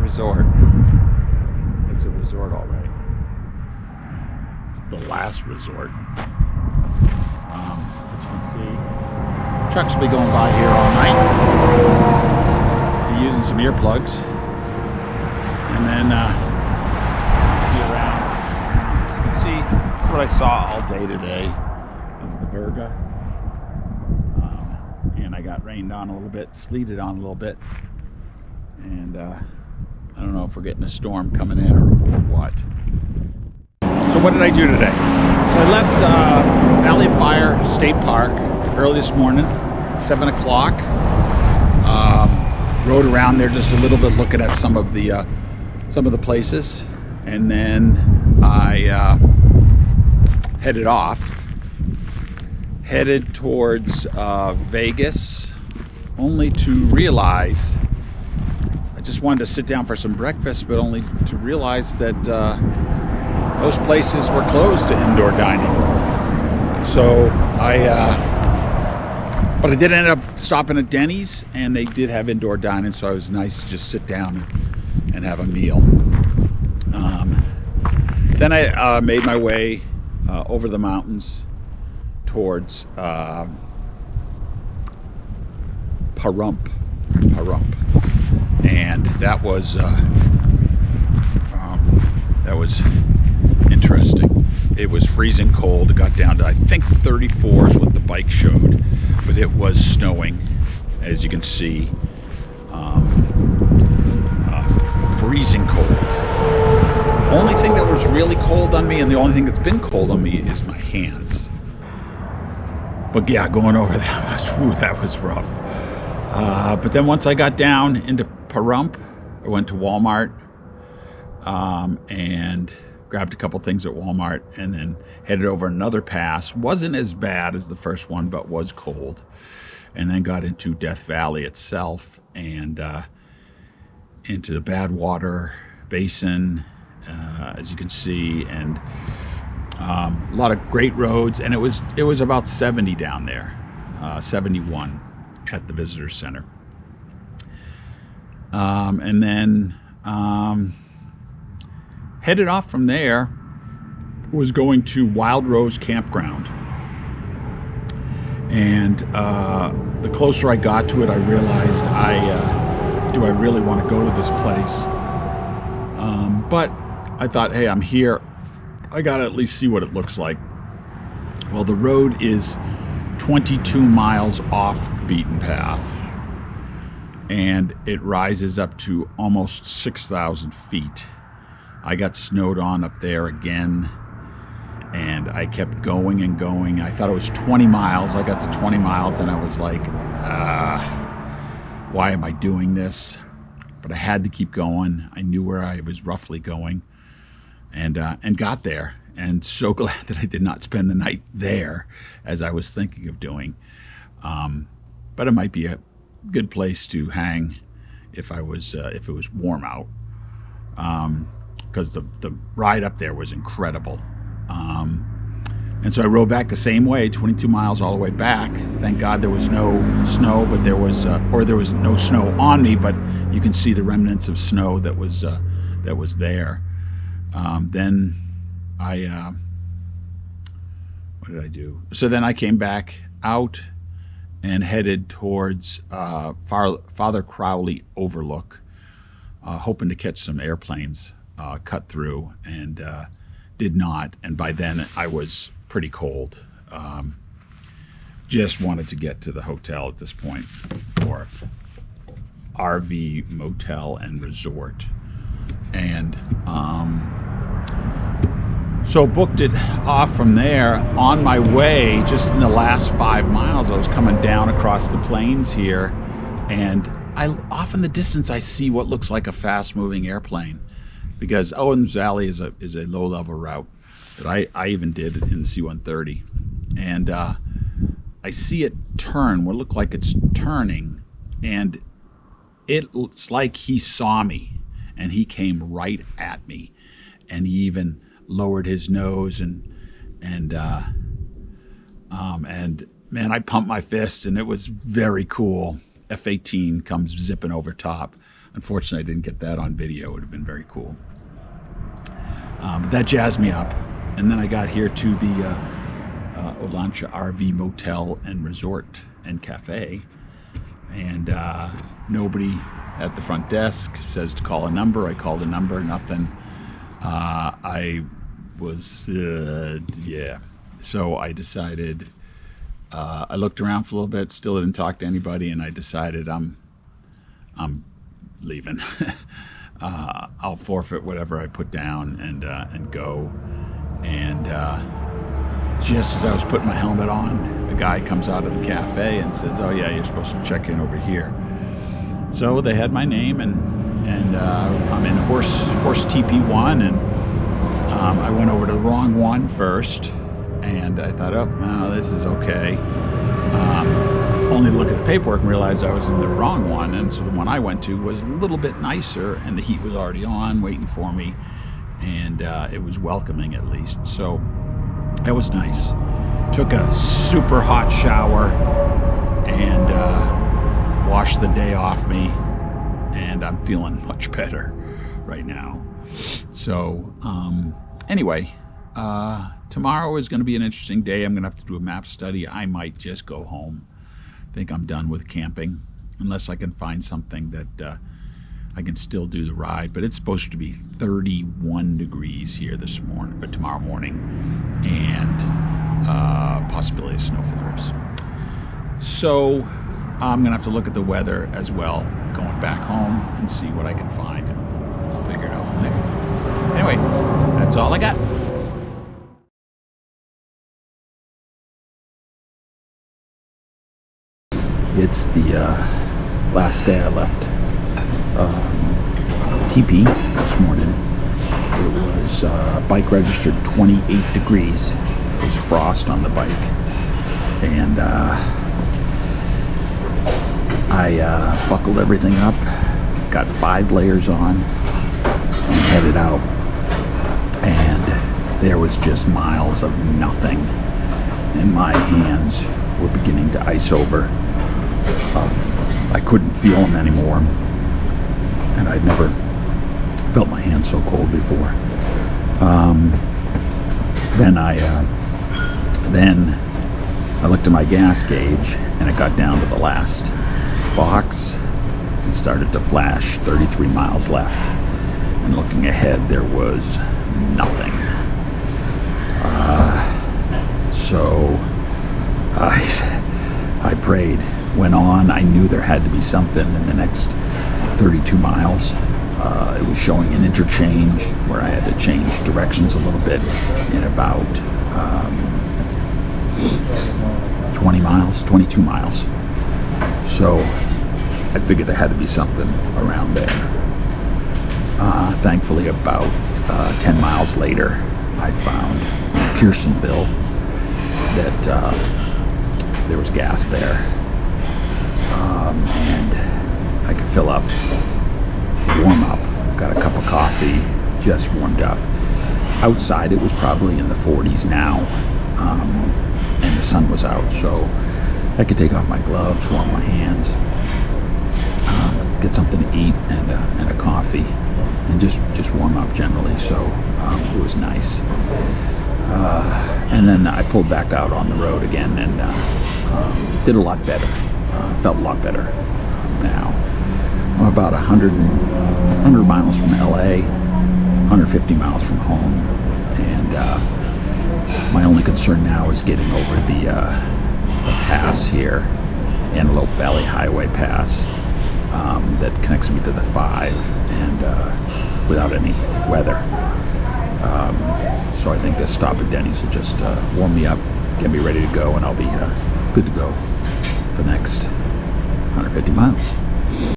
resort. It's a resort, all right. It's the last resort. As you can see, trucks will be going by here all night. Be using some earplugs, and then be around. As you can see, that's what I saw all day today. This is the Virga, and I got rained on a little bit, sleeted on a little bit, and I don't know if we're getting a storm coming in or what. So what did I do today? So I left Valley of Fire State Park early this morning, 7 o'clock. Rode around there just a little bit, looking at some of the places, and then I headed towards Vegas, only to realize I just wanted to sit down for some breakfast, but only to realize that most places were closed to indoor dining. So but I did end up stopping at Denny's, and they did have indoor dining, so it was nice to just sit down and have a meal. Then I made my way over the mountains towards Pahrump, and that was interesting. It was freezing cold. It got down to, I think, 34 is what the bike showed, but it was snowing, as you can see. Freezing cold. Only thing that was really cold on me, and the only thing that's been cold on me, is my hands. But yeah, going over that was rough. But then once I got down into Pahrump, I went to Walmart and grabbed a couple things at Walmart, and then headed over another pass. Wasn't as bad as the first one, but was cold. And then got into Death Valley itself, and into the Badwater Basin, as you can see, and a lot of great roads. And it was about 70 down there, 71 at the visitor center. And then headed off from there, was going to Wild Rose Campground. And the closer I got to it, I realized do I really want to go to this place? But I thought, hey, I'm here. I got to at least see what it looks like. Well, the road is 22 miles off the beaten path, and it rises up to almost 6,000 feet. I got snowed on up there again, and I kept going and going. I thought it was 20 miles. I got to 20 miles, and I was like, why am I doing this? But I had to keep going. I knew where I was roughly going, and got there. And so glad that I did not spend the night there, as I was thinking of doing. But it might be a good place to hang if it was warm out, because the ride up there was incredible. And so I rode back the same way, 22 miles all the way back. Thank God there was no snow, but there was no snow on me, but you can see the remnants of snow that was there. Then what did I do? So then I came back out and headed towards Father Crowley Overlook, hoping to catch some airplanes cut through, and did not. And by then I was pretty cold. Just wanted to get to the hotel at this point, or RV motel and resort. And so booked it off from there. On my way, just in the last 5 miles, I was coming down across the plains here, and off in the distance I see what looks like a fast-moving airplane, because Owens Valley is a low-level route that I even did in the C-130, and I see it turn, what looked like it's turning, and it's like he saw me, and he came right at me, and he even lowered his nose, and man, I pumped my fist, and it was very cool. F-18 comes zipping over top. Unfortunately, I didn't get that on video. It would have been very cool. But that jazzed me up. And then I got here to the Olancha RV Motel and Resort and Cafe. And nobody at the front desk says to call a number. I called a number, nothing. I was, yeah. So I decided, I looked around for a little bit, still didn't talk to anybody, and I decided I'm leaving. I'll forfeit whatever I put down and go. And just as I was putting my helmet on, a guy comes out of the cafe and says, "Oh yeah, you're supposed to check in over here." So they had my name, and I'm in horse TP1, and I went over to the wrong one first, and I thought, oh, no, this is okay. Only to look at the paperwork and realize I was in the wrong one, and so the one I went to was a little bit nicer, and the heat was already on, waiting for me, and it was welcoming at least. So that was nice. Took a super hot shower and washed the day off me, and I'm feeling much better right now. So anyway, tomorrow is going to be an interesting day. I'm going to have to do a map study. I might just go home. I think I'm done with camping, unless I can find something that I can still do the ride. But it's supposed to be 31 degrees here this morning, or tomorrow morning, and possibility of snow flurries. So I'm gonna have to look at the weather as well, going back home and see what I can find, and I'll figure it out from there. Anyway, that's all I got. It's the last day I left TP this morning. It was bike registered 28 degrees. It was frost on the bike, and I buckled everything up, got 5 layers on, and headed out. And there was just miles of nothing, and my hands were beginning to ice over. I couldn't feel them anymore, and I'd never felt my hands so cold before. Then I looked at my gas gauge, and it got down to the last box and started to flash 33 miles left. And looking ahead, there was nothing. So I prayed. Went on. I knew there had to be something in the next 32 miles. It was showing an interchange where I had to change directions a little bit in about 20 miles, 22 miles. So I figured there had to be something around there. Thankfully, about 10 miles later, I found Pearsonville, that there was gas there. And I could fill up, warm up, got a cup of coffee, just warmed up. Outside it was probably in the 40s now, and the sun was out, so I could take off my gloves, warm my hands, get something to eat, and a coffee, and just warm up generally. So it was nice. And then I pulled back out on the road again, and did a lot better. Felt a lot better now. I'm about 100 miles from LA, 150 miles from home, and my only concern now is getting over the pass here, Antelope Valley Highway Pass, that connects me to the 5, and without any weather. So I think this stop at Denny's will just warm me up, get me ready to go, and I'll be good to go for the next 150 miles.